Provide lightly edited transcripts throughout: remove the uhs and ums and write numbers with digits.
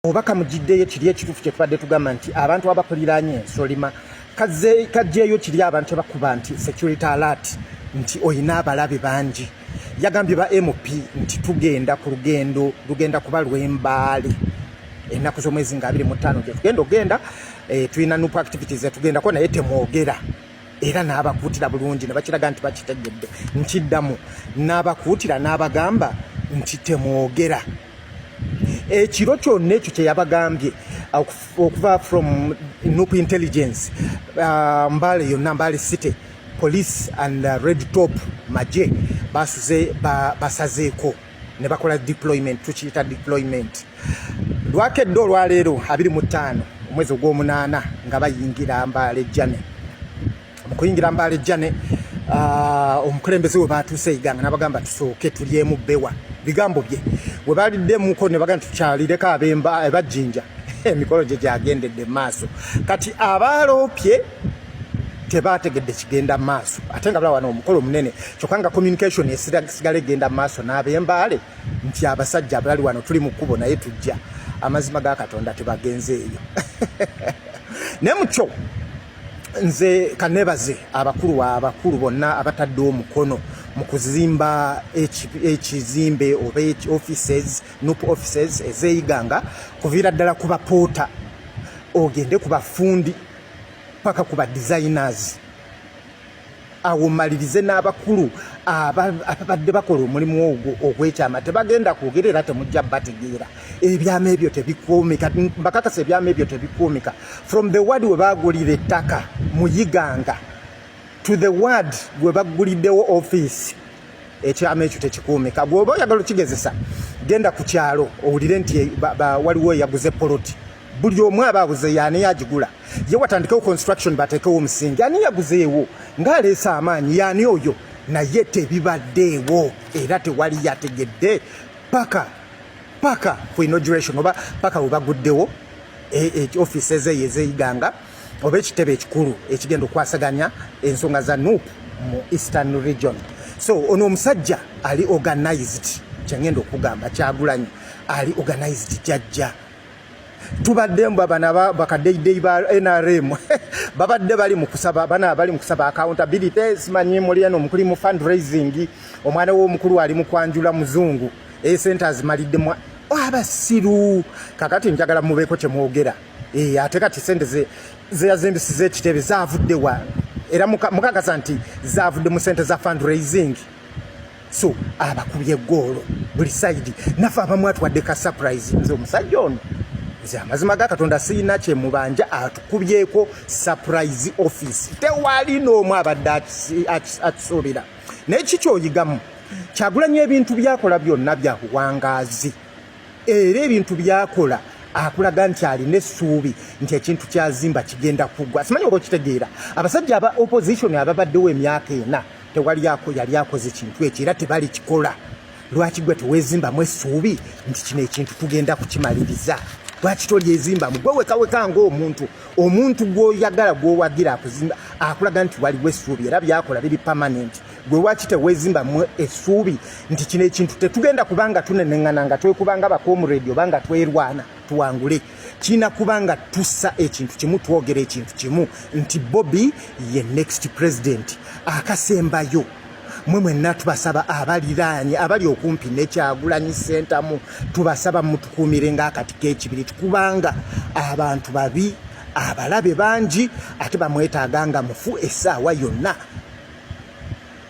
obaka mujiddeyo kiri ekituufu kye tubadde tugamba nti abantu abakuliranye ensolima kajjeeyo kiri abantu abakuba nti security alert nti oyina abalabe bangi. Yagambye ba MP nti tugenda ku lugenda kuba lw'Embaale ennaku z'omwezi nga 25 gye tugenda ogenda tulina nupo activities zetugendako naye temwogera era n'abakuutira bulungi ne bakiraga nti bakitegedde nkiddamu n'abakuutira n'abagamba nti temwogera. Ekiro kyonna ekyo kye yabagambye okuva from nupo intelligence Mbale yonna Mbale city police and red top maje basuze basazeeko ne bakola deployment tukiyita deployment lwakedde olwaleero 25 omwezi ogw'omunaana nga bayingira Mbale Jane mukuyingira Mbale Jane omukulembeze we batuuse iganga n'abagamba tusooke tulyemu bbewa bigambo bye we baliddemmuko ne bagamba tukyalireko abemba bajjinja emikolo gye gyagendedde maaso kati abaloopye tebategedde kigenda maaso ate nga balawana omukolo munene kyokka nga communication esigala egenda maaso n'ab'Embaale nti abasajja abali wano tuli mu kkubo naye tujja amazima ga Katonda tebagenzeeyo ne mukyo nze kanebaze abakulu bonna abatadde omukono mu kuzimba ekizimbe oba offices nupo offices ezeeyiganga kuviira ddala ku bapoota ogende ku bafundi paka ku ba designers awo malirize n'abakulu ababadde bakola omulimu ogwo ogw'ekyama tebagenda kwogera era temujja bategeera ebyama ebyo tebikuumika mbakakasa ebyama ebyo tebikuumika from the word we bagulira ettaka muyiganga to the word we baguliddewo office ekyama ekyo tekikuumika gwoba oyagala okigezesa genda ku kyalo owulire nti waliwo yaguze poloti buli omu abaguze yaani yagigula ye watandikewo construction bateekewo omusingi ani yaguzeewo ng'aleesa amaanyi yaani oyo naye tebibaddeewo era tewali yategedde paka ku inauguration oba paka we baguddewo offices ezo ezeeyiganga oba ekitebe ekikulu ekigenda okwasaganya ensonga za nupo mu eastern region. So ono omusajja ali organized kyengenda okugamba Kyagulanyi ali organized jajja tubadde mbabana bakaddeidei ba NRM babadde bali mu kusaba accountability simanyi muli eno mukuli mu fundraising omwana w'omukulu ali mu kwanjula muzungu centers malidde mu abasiru kakati njagala mubeeko kye mwogera ate kati sente zeyazimbisiza ekitebe zavudde wa era mukakasa nti zavudde mu sente za fundraising. So abakubye goolo buli side nafa abamu atwadde ka surprise nze omusajja ono nze amazima ga Katonda siina kye mubanja atukubyeko surprise office tewali n'omu abadde atusuubira naye kikyoyigamu Kyagulanyi ebintu byakola byonna bya buwangaazi era ebintu byakola akulaga nti alina essuubi nti ekintu kyazimba kigenda kugwa simanyi oba okitegeera abasajja aba opposition ababaddewo emyaka ena tewali yali akoze kintu ekyo era tebali kikola lwaki gwe teweezimbamu essuubi nti kino ekintu tugenda kukimaliriza lwaki tolyezimbamu gwe wekaweka ng'omuntu gw'oyagala gw'owagira akuzimba akulaga nti waliwo essuubi era byakola biri permanent gwe lwaki teweezimbamu essuubi nti kino ekintu tetugenda kubanga tuneneŋŋana nga twekubanga bakomuredi oba nga twerwana tuwangule kina kubanga tussa ekintu kimu twogera ekintu kimu nti Bobby ye next president akasembayo mwe mwenna tubasaba abaliraanye abali okumpi ne Kyagulanyi sentamu tubasaba mutukuumire ng'akati k'ekibiri tukubanga abantu babi abalabe bangi ate bamwetaaga nga mufu essaawa yonna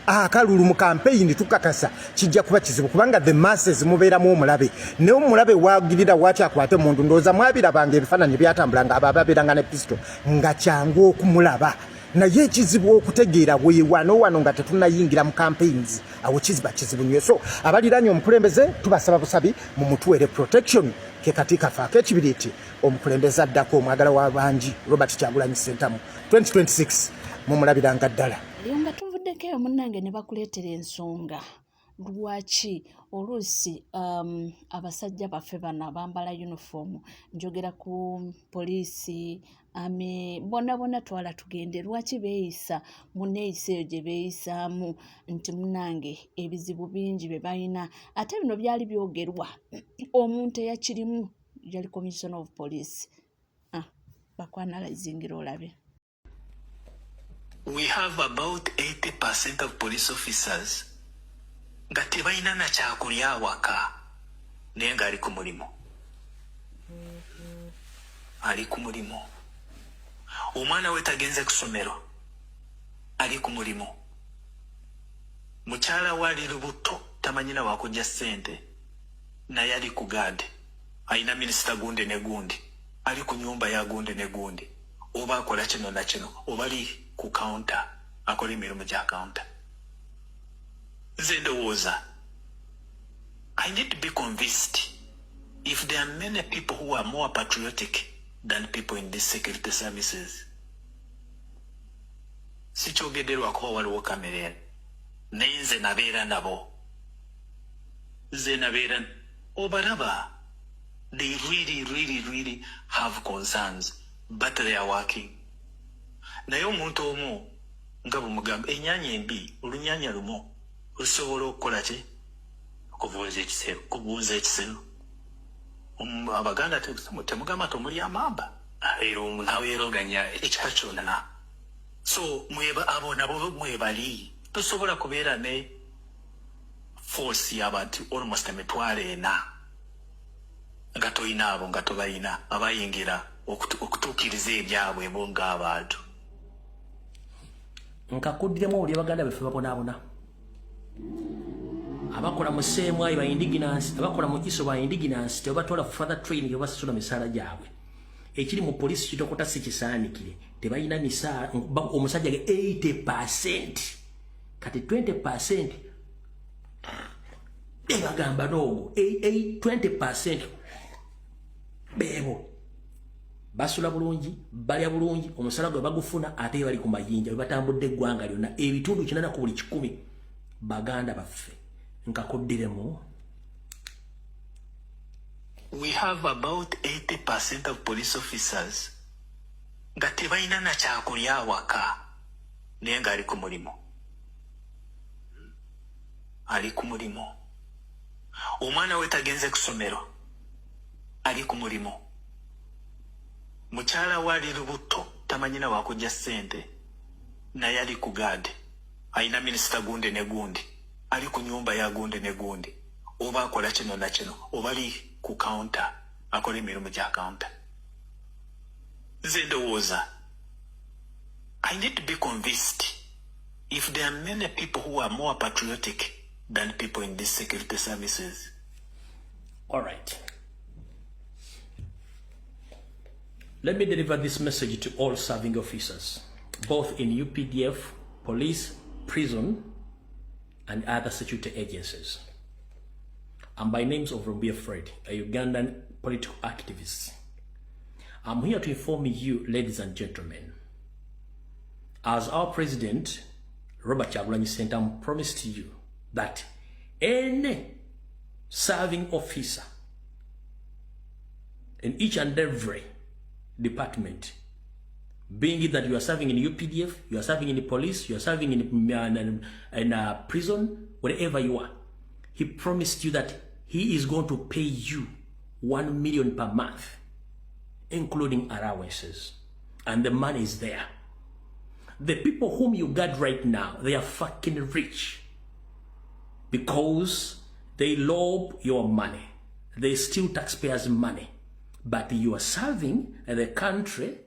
akalulu mu campaign tukakasa kijja kuba kizibu kubanga the masses mubeeramu omulabe ne omulabe wagirira waki akwate mundu ndooza mwabirabanga ebifaananyi byatambulanga ababeeranga ne pisto nga kyangu okumulaba naye ekizibu okutegeera wano nga tetunayingira mu campaigns awo kizibu nnyo. So abaliraanye omukulembeze tubasaba busabi mu mutuwere protection ke kati kafa ak'ekibiriiti omukulembeze addako omwagala w'abangi Robert Kyagulanyi Ssentamu 2026 mumulabiranga ddala nga tuvuddekeyo munnange ne bakuleetera ensonga lwaki oluusi abasajja baffe bano bambala uniform njogera ku poliisi bonna twala tugende lwaki beeyisa muneeyisa eyo gye beeyisaamu nti munnange ebizibu bingi bye balina ate bino byali byogerwa omuntu eyakirimu yali commissioner of police. Bakwanalizingira olabe. We have about 80% of police officers nga tebalina na kyakulya awaka naye nga ali ku mulimu. Ali ku mulimu. Omwana we tagenze ku ssomero ali ku mulimu. Mukyala we ali lubuto tamanyina wakujja ssente naye ali ku gaadi. Ayina minisita gundi ne gundi ali ku nyumba ya gundi ne gundi. Oba akola kino na kino oba ali ku counter akola emirimu gya counter. Nze ndowooza I need to be convinced if there are many people who are more patriotic than people in these security services. Sikyogedderwa kuba waliwo kamera eno naye nze nabeera nabo. Nze nabeera obalaba. They really have concerns, but they are working. Naye omuntu omu nga bwemugamba ennyanya embi olunyanya lumu lusobola okukola ki? Okubuuza ekisero. Abaganda temugamba tomuli amamba aweeroganya ekika kyonna. So abo nabo mwebali tosobola kubeera ne force y'abantu almost 4,000 nga toyina abo nga tobayina abayingira okutuukiriza ebyabwe bo ng'abantu. Nkakuddiremu oli abaganda beffe babonaabona abakola mu CMI ba indigenous, abakola mu ISO ba indigenous tebatwala further training obasasula misaala gyabwe. Ekiri mu polisi kitokota si kisaanikire tebalina misaala. Omusajja ge 80% kati 20% bagamba noogo 20% bebo basula bulungi balya bulungi omusala gwe bagufuna ate bali ku mayinja batambudde eggwanga lyonna ebitundu 80 ku buli 100 baganda baffe. Nkakoddiremu. We have about 80% of police officers nga tebalina na kyakulya awaka naye nga ali ku mulimu. Ali ku mulimu. Omwana we tagenze ku ssomero ali ku mulimu. Mukyala we ali lubuto tamanyina wakujja ssente naye ali ku gaadi. Ayina minisita gundi ne gundi ali ku nyumba ya gundi ne gundi. Oba akola kino na kino oba ali ku counter akola emirimu gya counter. Nze ndowooza I need to be convinced if there are many people who are more patriotic than people in these security services. All right. Let me deliver this message to all serving officers, both in UPDF, police, prison, and other security agencies. I'm by names of Rumbia Fred, a Ugandan political activist. I'm here to inform you, ladies and gentlemen, as our president, Robert Kyagulanyi Ssentamu, promised to you that any serving officer in each and every department, being it that you are serving in UPDF, you are serving in the police, you are serving in prison, wherever you are, he promised you that he is going to pay you 1 million per month, including allowances, and the money is there. The people whom you got right now, they are fucking rich because they lob your money. They steal taxpayers' money. But you are serving the country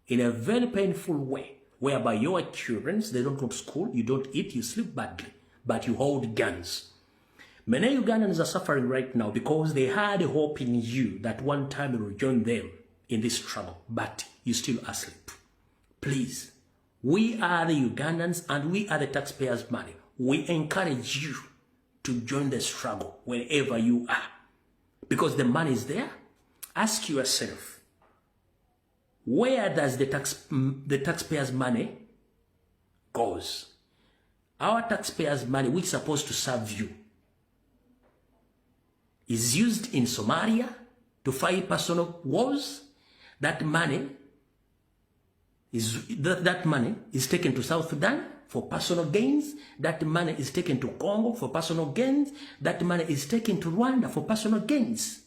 in a very painful way, whereby your children, they don't go to school, you don't eat, you sleep badly, but you hold guns. Many Ugandans are suffering right now because they had a hope in you that one time you will join them in this struggle, but you still asleep. Please, we are the Ugandans and we are the taxpayers' money. We encourage you to join the struggle wherever you are because the money is there. Ask yourself, where does the taxpayers' money goes? Our taxpayers' money, which is supposed to serve you, is used in Somalia to fight personal wars. That money is taken to South Sudan for personal gains. That money is taken to Congo for personal gains. That money is taken to Rwanda for personal gains.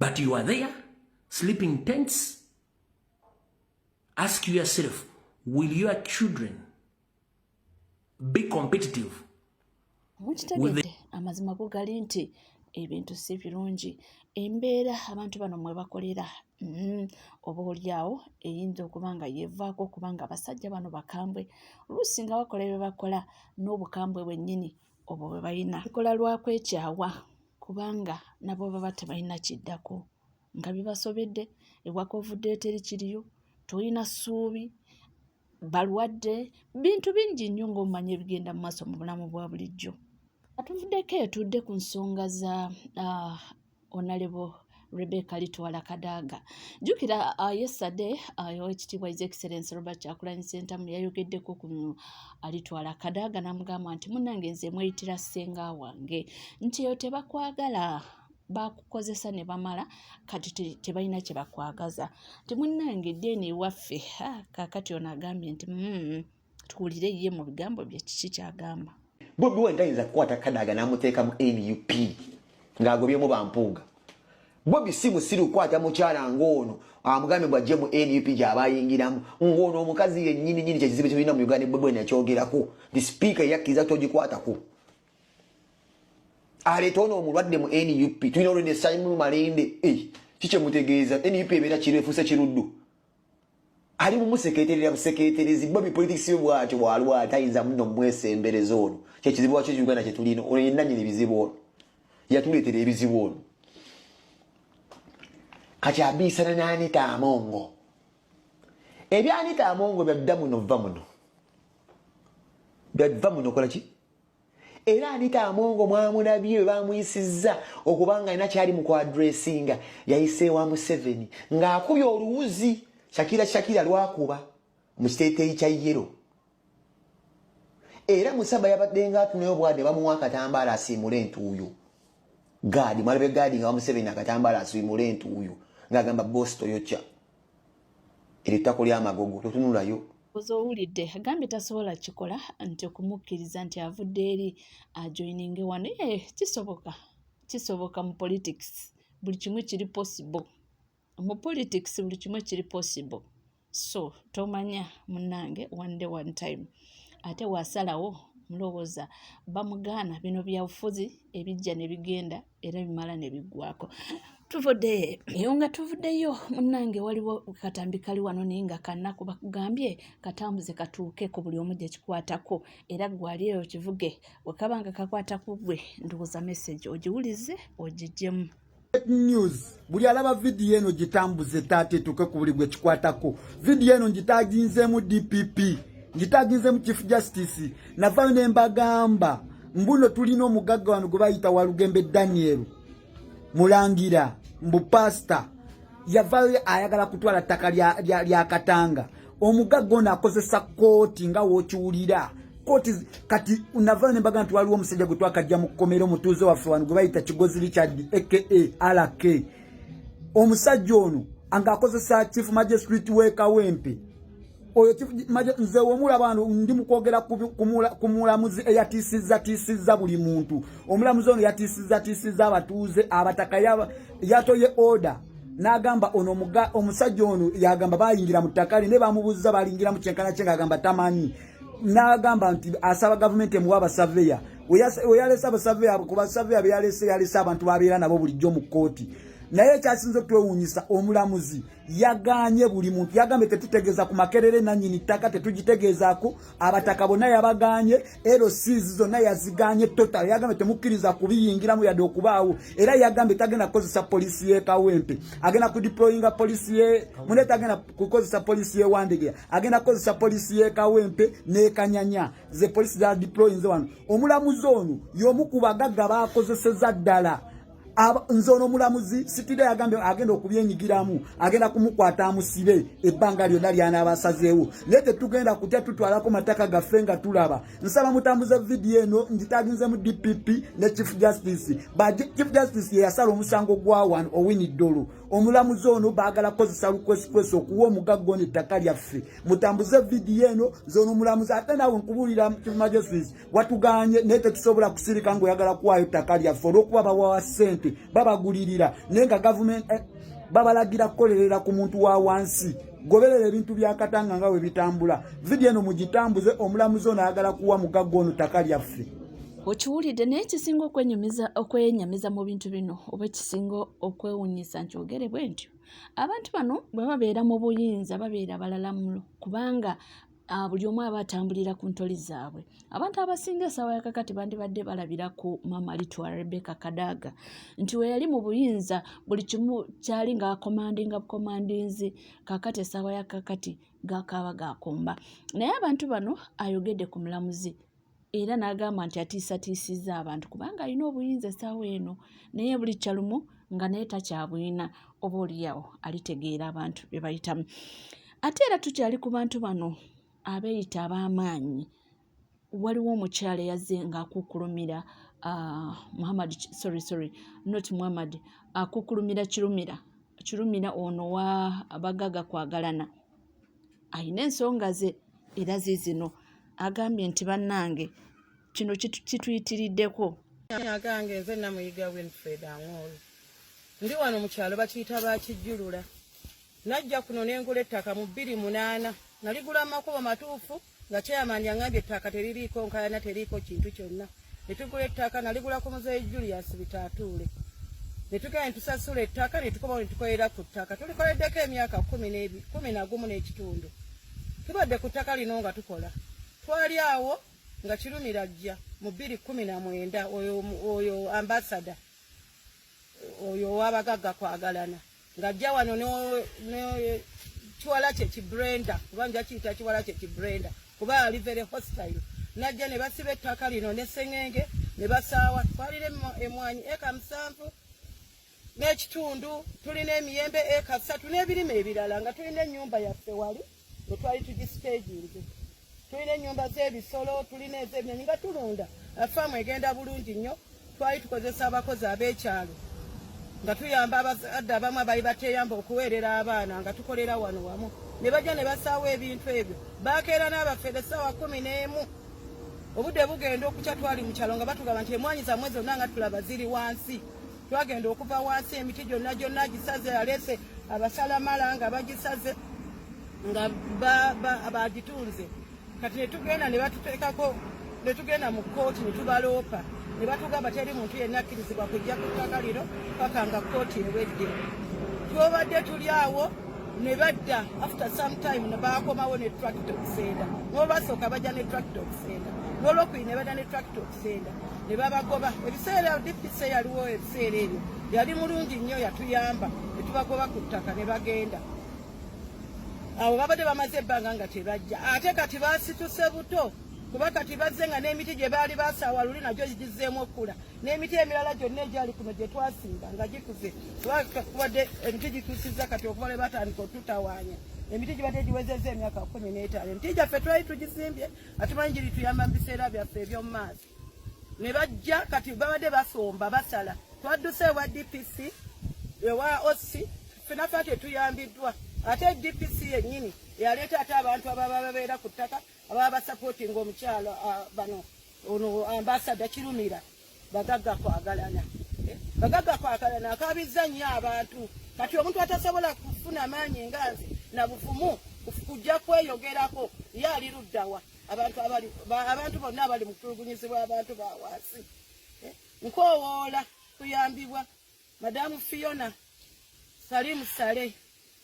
But you are there, sleeping tents. Ask yourself, will your children be competitive? Mukitegedde amazima go gali nti ebintu si birungi. Embeera abantu bano mwe bakolera oba olyawo eyinza okuba nga yeevaako kubanga abasajja bano bakambwe. Oluusi nga bakola bye bakola n'obukambwe bwennyini obwo bwe balina bikola lwakwekyawa kubanga nabo baba tebalina kiddako nga bibasobedde ewaka ovuddeyo teri kiriyo, tolina ssuubi, balwadde, bintu bingi nnyo ng'omanya ebigenda mu maaso mu bulamu bwa bulijjo. Atuvuddeko etudde ku nsonga za Honorable Rebecca Litwala Kadaga. Jjukira yesterday Oweekitiibwa His Excellency Robert Kyagulanyi Ssentamu yayogeddeko ku Litwala Kadaga n'amugamba nti munnange nze mweyitira ssenga wange nti yo tebakwagala bakukozesa ne bamala kati tebalina kye bakwagaza nti munnange eddeeni ewaffe kaakati ono agambye nti tuwulire ye mu bigambo bye kiki kyagamba. Bobi Wine tayinza kukwata Kadaga n'amuteeka mu NUP ng'agobyemu bampuuga. Bobi si musiru kukwata mukyala ng'ono amugambe bw'ajje mu NUP gy'aba ayingiramu ng'ono omukazi yennyini nnyini kyekizibu kye tulina mu Uganda Bobi Wine yakyogerako nti sipiika yakkiriza togikwatako. Aleeta ono omulwadde mu NUP tulina olwene Simon Malende kikye mutegeeza NUP ebeera kirefuuse kiruddu. Ali mu museketerera buseketerezi Bobi politics yo bwatyo bwalwa atayinza muno mwesembereza ono kyekizibu wakyo Uganda kye tulina ono yenna nnyini bizibu ono yatuleetera ebizibu ono. Kati abisana na Anita Amongo. Ebya Anita Amongo byadda muno vva muno. Byadda muno kola ki? Era Anita Amongo mwamulabye bamuyisizza okubanga ina kyali mu kwadressinga yayise wa Museveni ng'akubye oluwuzi Shakira lwakuba mu state kya yero. Era musaba yabadde nga atuneyo bwadde bamuwa akatambala asimule entuuyo. Gadi malabe gadi nga Museveni akatambala asimule entuuyo. Ngagamba boss Toyota eritako lya magogo totunulayo ozowulidde agambye tasobola kikola nti okumukkiriza nti avudde eri ajoininge wano kisoboka mu politics buli kimu kiri possible mu politics buli kimu kiri possible so tomanya munnange one day one time ate wasalawo mulowooza bamugaana bino byabufuzi ebijja ne bigenda era bimala ne biggwako. Tuvuddeyo munnange waliwo katambi kali wano naye nga kannaku bakugambye katambuze katuuke ku buli omu gye kikwatako era gwali eyo kivuge wekabanga kakwatako gwe ndowooza message ogiwulize ogiggyemu. News buli alaba video eno gitambuze taate tuke ku buli gwe kikwatako. Video eno ngitaginzeemu DPP ngitaginzeemu Chief Justice navayo ne mbagamba mbuno tulina omugagga wano gwe bayita Walugembe Daniel Mulangira mbu pasta yavayo ayagala kutwala ttaka lya Katanga. Omugagga ono akozesa kooti nga wookiwulira kooti kati unavayo ne mbagamba nti waliwo omusajja gwe twakajja mu kkomera omutuuze waffe wano gwe bayita Kigozi Richard aka RK. Omusajja ono angaakozesa Chief Magistrate w'Ekawempe oyo nze omulaba wano ndi mu kwogera ku mulamuzi eyatiisizza buli muntu. Omulamuzi ono yatiisizza abatuuze abataka yatoye order n'agamba ono omusajja ono yagamba bayingira mu ttaka ne bamubuuza balingira mu kyenkana kye ng'agamba tamanyi n'agamba nti asaba gavumenti emuwa abasaveya oyalese abasaveya ku basaveya yalese abantu babeera nabo bulijjo mu kkooti. Naye ekyasinze okwewuunyisa omulamuzi yaganye buli muntu yagambe tetutegeeza ku makerere nannyini ttaka tetugitegeezaako abataka bonna yabaganye LCs zonna yaziganye total yagambe temukkiriza kubiyingiramu yadde okubaawo era yagambe tagenda kukozesa polisi y'Ekawempe agenda kudeployinga polisi muneta agenda kukozesa polisi y'Ewandege agenda kukozesa polisi y'Ekawempe n'Ekanyanya ze polisi za deployinze wano. Omulamuzi ono y'omu ku bagagga baakozeseza ddala nzono mulamuzi sitide yagambye agenda okubyenyigiramu agenda kumukwata amusibe ebbanga lyonna lyanabasazeewo lete tugenda kutya tutwalako mataka gaffe nga tulaba. Nsaba mutambuza video eno ngitaginze mu DPP ne Chief Justice Chief Justice yasala omusango gwa one Owini Dolo. Omulamuzi ono baagala kozesa lukwesikwesi okuwa omugagga ono ettaka lyaffe. Mutambuze video eno zono mulamuzi ate nawe nkubulira Chief Magistrate watuganye naye tetusobola kusirika ng'oyagala kuwaayo ettaka lyaffe olw'okuba bawawa ssente mutwe babagulirira nenga government babalagira kukolerera ku muntu wa wansi goberera ebintu bya Katanga nga we bitambula video eno mugitambuze omulamuzi ono ayagala kuwa mugaggo ono takali affe okiwulidde naye kisinga okwenyamiza mu bintu bino oba kisinga okwewunyisa nti ogere bwe ntyo abantu bano bwe babeera mu buyinza babeera balalamulo kubanga buli omu aba atambulira ku ntoli zaabwe abantu abasinga essaawa ya kakati bandibadde balabira ku Mama Litwa Rebecca Kadaga nti we yali mu buyinza buli kimu kyali ng'akomandinga bukomandinzi kakati essaawa ya kakati gakaaba gakomba naye abantu bano ayogedde ku mulamuzi era n'agamba nti atiisatiisizza abantu kubanga alina obuyinza essaawa eno naye buli kyalumu nga naye takyabwina oba oliyawo alitegeera abantu bye bayitamu ate era tukyali ku bantu bano abeeyita ab'amaanyi waliwo omukyala yazze ng'akukulumira akukulumira kirumira ono wa abagaga kwagalana ayina ensonga ze era zizino agambye nti bannange kino kituyitiriddeko agange nze namuyiga Winfred Angolo ndi wano mu kyalo bakiyita bakijjulula najja kuno n'engula ettaka mu 2008 naligula amakubo matuufu nga chairman yangambye ettaka teririiko nkayana teriiko kintu kyonna netugula ettaka naligula ku muzeeyi Julius Bitatuule netugenda netusasula ettaka netukomawo netukolera ku ttaka tulikoleddeko emyaka 11 n'ekitundu tubadde ku ttaka lino nga tukola twali awo nga kirumira ajja mu 2019 oyo ambassador oyo wabagagga kwagalana ngajja wano chiwala kye Kibrenda kubanja kiyita chiwala kye Kibrenda kuba ali very hostile najja ne basiba ettaka lino ne sengenge ne basaawa twalire emwanyi eka 7 n'ekitundu tulina emiyembe eka 3 n'ebirime ebirala nga tulina ennyumba yaffe wali twali tugistaginze tulina ennyumba z'ebisolo tulina ez'ebinyonyi nga tulunda faamu egenda bulungi nnyo twali tukozesa abakozi ab'ekyalo nga tuyamba abazadde abamu abali bateyamba okuweerera abaana nga tukolera wano wamu ne bajja ne basaawa ebintu ebyo bakeera n'abafere essaawa 11 obudde bugenda okukya twali mu kyalo nga batugamba nti emwanyi zammwe zonna nga tulaba ziri wansi twagenda okuva wansi emiti gyonna gisaze alese abasalamala nga bagisaze nga bagitunze kati netugenda ne batuteekako netugenda mu kooti ne tubaloopa ne batugamba teri muntu yenna akkirizibwa kujja ku ttaka lino paka nga kooti ewedde twobadde tuli awo ne badda after some time ne bakomawo ne tractor okusenda n'olwasooka bajja ne tractor okusenda n'olwokubiri ne badda ne tractor okusenda ne babagoba ebiseera DPC yaliwo ebiseera ebyo yali mulungi nnyo yatuyamba ne tubagoba ku ttaka ne bagenda awo babadde bamaze ebbanga nga tebajja ate kati basituse buto kuba kati bazze nga n'emiti gye baali basaawa luli nagyo gizzeemu okula n'emiti emirala gyonna egyali kuno gye twasimba nga gikuze kubadde emiti gituusizza kati okuva lwe batandika otutawaanya emiti gibadde giwezezza emyaka 15 emiti gyaffe twali tugisimbye atumanyi giri tuyamba mu biseera byaffe eby'omu maaso ne bajja kati babadde basomba basala twadduse ewa DPC ewa OC fenafa tetuyambiddwa ate DPC yennyini yaleeta ate abantu ababa babeera ku ttaka ababa basapootinga omukyalo bano ono ambasada Kirumira bagagga kwagalana bagagga kwagalana akabizza nnyo abantu kati omuntu atasobola kufuna maanyi nganzi na bufumu kujja kweyogerako ye ali luddawa abantu bonna abali mu kutulugunyizibwa abantu ba wansi nkowoola kuyambibwa Madamu Fiona Salimu Sale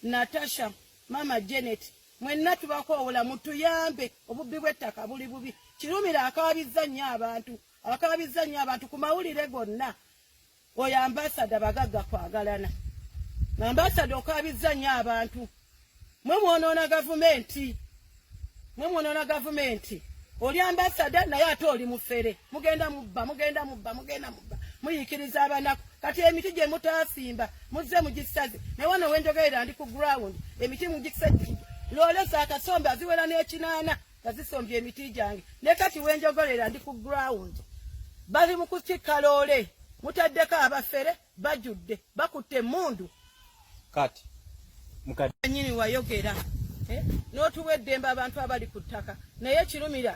Natasha Mama Janet mwenna tubakoowola mutuyambe obubbi bw'ettaka buli bubi Kirumira akabizza nnyo abantu ku mawulire gonna oyo ambasada bagagga kwagalana ambasada okabizza nnyo abantu mwe mwonoona gavumenti oli ambasada naye ate oli mufere mugenda mubba muyikiriza abanaku kati emiti gye mutaasimba muzze mugisaze naye wano wenjogerera ndi ku ground emiti mugisaze lolesa akasombe aziwera n'ekinaana azisombye emiti gyange ne kati wenjogerera ndi ku ground bali mu kukikaloole mutaddeko abafere bajudde bakutte emmundu kati nyini wayogera n'otuwa eddembe abantu abali ku ttaka naye Kirumira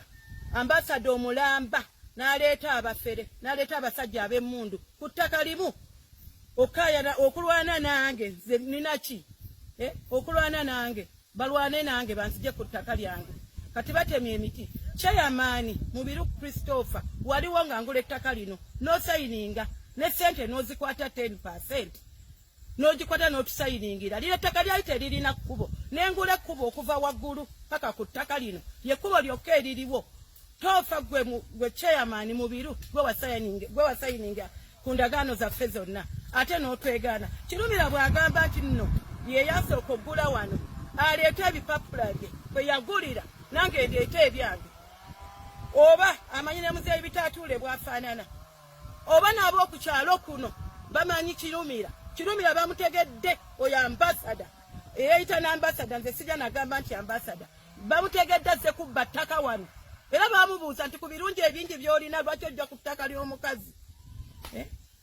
ambasada omulamba n'aleeta abafere n'aleeta abasajja ab'emmundu ku ttaka limu okayana okulwana nange nze ninaki okulwana nange balwane nange banzije ku ttaka lyange kati batemye emiti Chairman Mubiru Christopher waliwo nga ngula ettaka lino no sayininga ne sente nozikwata 10% nogikwata n'otusayiningira lino ettaka lyayite lirina kkubo nengula ekkubo okuva waggulu paka ku ttaka lino yekkubo lyokka eririwo tofa gwe Chairman Mubiru gwe wasayininga ku ndagaano zaffe zonna ate n'otwegaana Kirumira bw'agamba nti nno ye yasooka oggula wano aleeta ebipapula bye bwe yagulira nange ndeeta ebyange oba amanyi ne muzeeyi bitaatuule bwafaanana oba n'ab'oku kyalo kuno bamanyi Kirumira bamutegedde oyo ambasada eyayita n'ambasada nze sijja nagamba nti ambasada bamutegedde azze kubba ttaka wano era baamubuuza nti ku birungi ebingi by'olina lwaki ojja ku ttaka ly'omukazi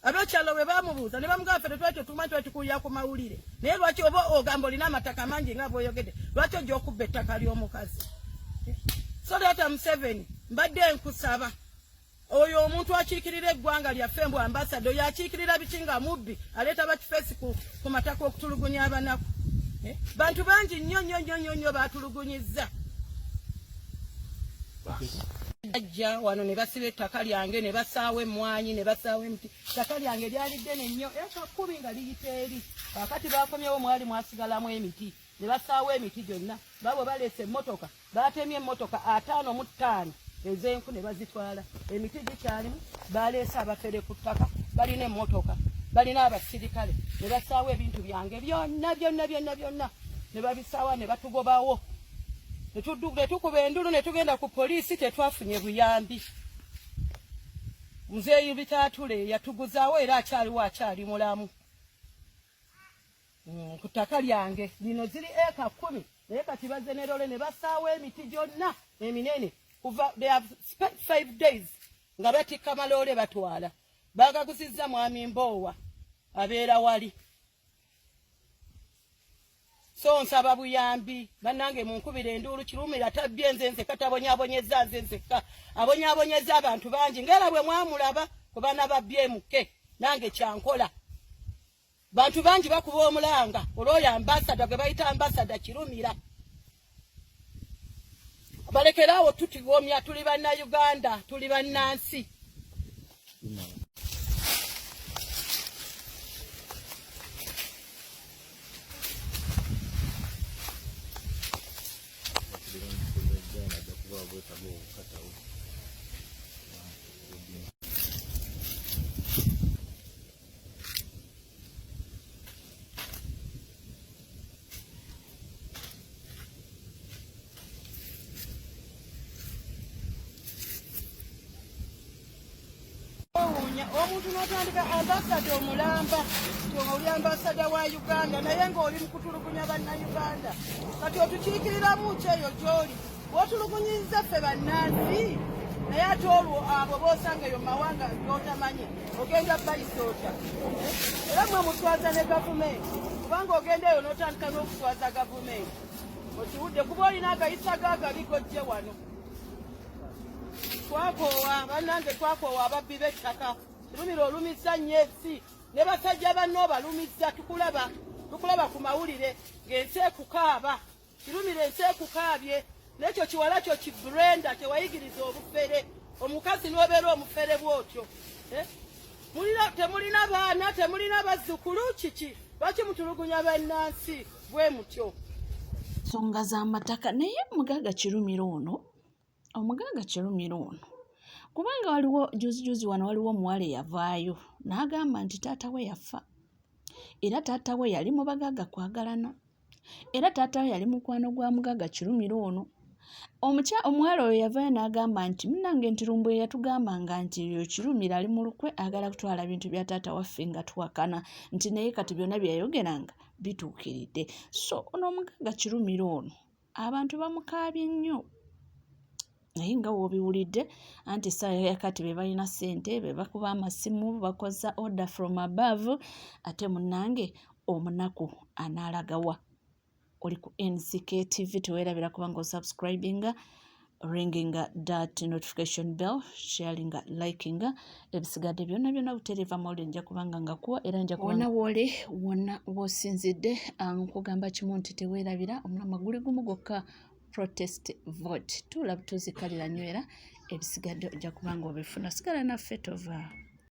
ab'ekyalo bwe baamubuuza ne bamugamba ffe tetwali tetumanyi twali tukulira ku mawulire naye lwaki oba ogamba olina amataka mangi nga bw'oyogedde lwaki ojja okubba ettaka ly'omukazi so Dr. Museveni mbadde nkusaba oyo omuntu akiikirira eggwanga lyaffe mbu ambasado yakiikirira biki nga mubbi aleeta bakifeesi ku mataka okutulugunya abanaku bantu bangi nnyo baatulugunyizza ajja wano ne basiba ettaka lyange ne basaawa emmwanyi ne basaawa emiti ettaka lyange lyali ddene nnyo eka 10 nga liyita eri kakati baakomyewo mwali mwasigalamu emiti ne basaawa emiti gyonna babo baleese emmotoka baatemye emmotoka 55 ez'enku ne bazitwala emiti gikyalimu baleese abafere ku ttaka balina emmotoka balina abasirikale ne basaawa ebintu byange byonna ne babisaawa ne batugobawo ne tukuba endulu ne tugenda ku poliisi tetwafunye buyambi muzeeyi bitaatule yatuguzaawo era akyali mulamu ku ttaka lyange lino ziri eka 10 naye kati bazze ne lole ne basaawa emiti gyonna eminene kuva they have spent 5 days nga batikka maloole batwala bagaguzizza mwami Mbowa abeera wali so nsaba buyambi bannange munkubira enduulu Kirumira tabbye nze nzekka tabonyaabonyezza nze nzekka abonyaabonyezza abantu bangi ngera bwe mwamulaba ku baana ba BMK nange kyankola bantu bangi bakuba omulanga olw'oyo ambasada gwe bayita ambasada Kirumira balekerawo tutigomya tuli bannayuganda tuli bannansi omuntu n'otandika ambasada omulamba oli ambasada wa Uganda naye ng'oli mu kutulugunya bannayuganda kati otukiikiriramu ki eyo gy'oli bw'otulugunyiza ffe bannansi naye ate olwo abo b'osanga eyo mawanga gy'otamanyi ogenda bayisoota era mwe mutwaza ne gavumenti kubanga ogenda eyo n'otandika n'okutwaza gavumenti okiwudde kuba olina agayisa gaagali gojje wano twakoowa bannange twakoowa ababbi b'ettaka Kirumira olumizza nnyo ensi ne basajja banno balumizza tukulaba ku mawulire ng'ensi ekukaaba Kirumira ensi ekukaabye n'ekyo kiwala kyo kibrenda kyewayigiriza obufere omukazi n'obeera omufere bw'otyo temulina baana temulina bazzukulu kiki lwaki mutulugunya bannansi bwe mutyo nsonga z'amataka naye omugagga Kirumira ono kubanga waliwo juzi wano waliwo omuwala eyavaayo n'agamba nti taata we yafa era taata we yali mu bagagga kwagalana era taata we yali mukwano gwa mugagga Kirumira ono omuwala oyo yavaayo n'agamba nti munnange nti Lumbuye yatugambanga nti yo Kirumira ali mu lukwe agala kutwala bintu bya taata waffe nga tuwakana nti naye kati byonna byayogeranga bituukiridde so ono omugagga Kirumira ono abantu bamukaabye nnyo naye nga w'obiwulidde anti essaawa yakati be balina ssente be bakuba amasimu bakoza order from above ate munnange omunaku anaalagawa oli ku NCK TV teweerabira kubanga osubscribinga ringing that notification bell, sharing, liking, ebisigadde byonna byonna butereeva mawulire nja kubanga nga kuwa era nja wonna wooli wonna w'osinzidde nkugamba kimu nti teweerabira omulama guli gumu gwokka protest vote tuula butuzikalira nnyo era ebisigadde ojja kubanga obifuna sigala naffe tova